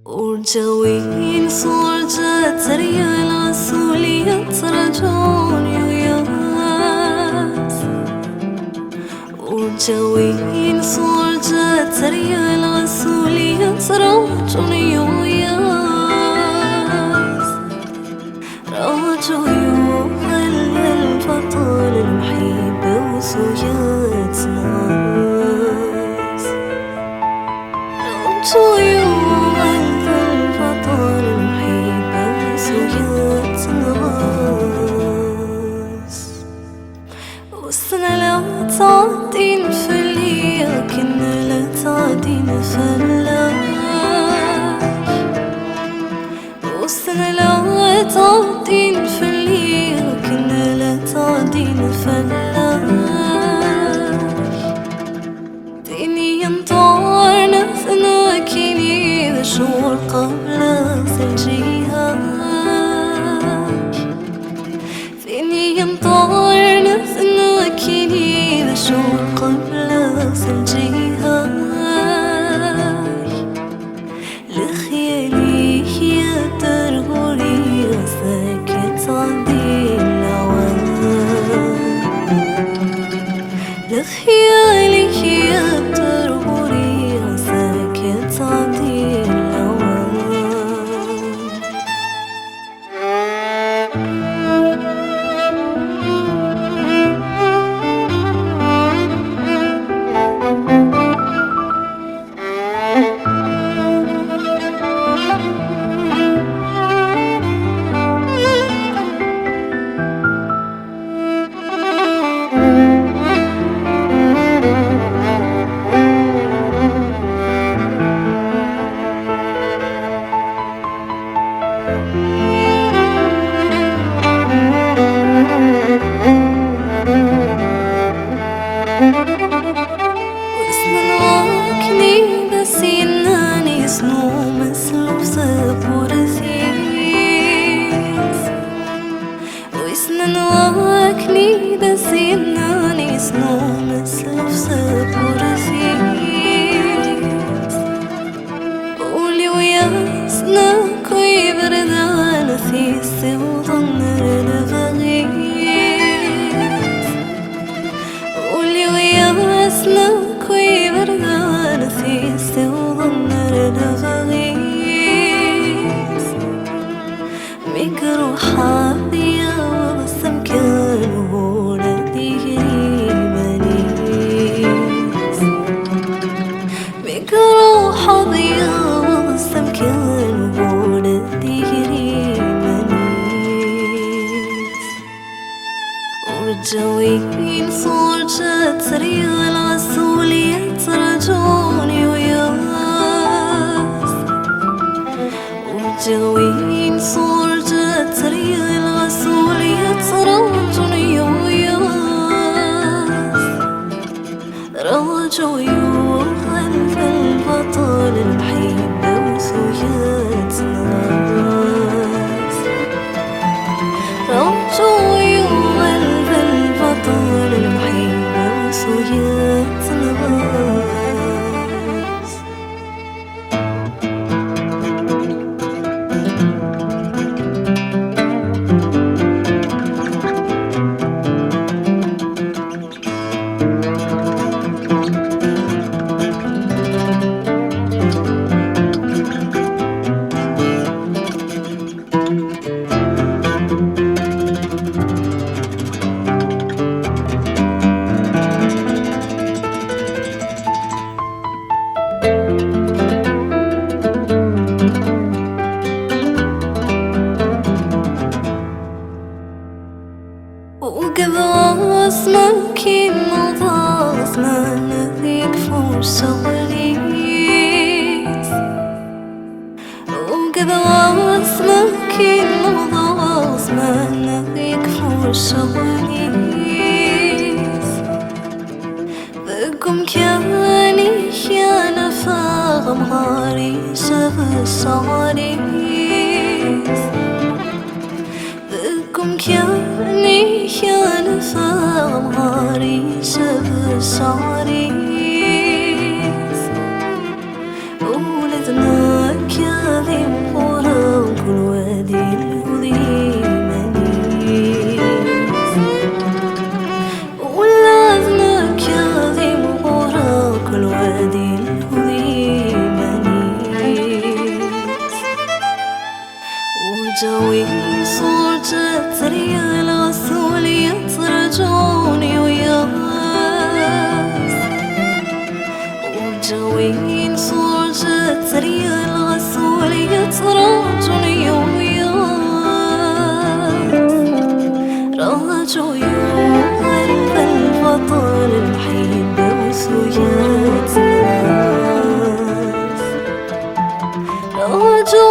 ورجاوين صور جات ريال عسولية ترجوني وياس ورجاوين صور جات ريال عسولية ترجوني وياس راجو يوها البطل المحيبة وسويات ناس راجو يوها البطل المحيبة وسويات ناس والسنة لا تعدين فليا كنا لا تعدين فلاش والسنة لا تعدين فليا كنا لا تعدين فلاش ديني ينطارنا ثناكيني ذا شعور قبل الجهاش ديني ينطارنا ثناكيني ذا شعور قبل الجهاش لخيالي يا ترغري ساكت عندي العوام لخيالي يا ترغري ساكت عندي العوام واسمنواكني بس يناني سنو مسلوب سابور ثيس واسمنواكني بس يناني سنو مسلوب سابور ثيس قولي وياسنا كوي بردان ثيس وظنر البغيس قولي وياسنا كوي بردان ثيس وظنر البغيس ميكرو حاضية وبسم كان ولدي منيس ميكرو حاضية وبسم كان ولدي منيس ورجاوين صور جات ريال عسولية ترجوني وياس ورجاوين صور جات ريال عسولية ترجوني وياس راجو يوها البطل المحيبة وسويات ناس راجو يوها البطل المحيبة وسويات ناس وكذا اسمك مضى اسمان ذيك فرصة وليس وكذا اسمك مضى اسمان ذيك فرصة وليس بكم كاني كان فاغم غاري سب الصاريس بكم كاني كان فاغم غاري سب الصاريس ولدنا كاذب ورا كل وادي الهذي منيس ولدنا كاذب ورا كل وادي الهذي منيس وجوي صوت ريال غسول يترجوني وياس وجوين صوت ريال غسول يترجوني وياس راجو يوم الفطر الحين وسويات ناس راجو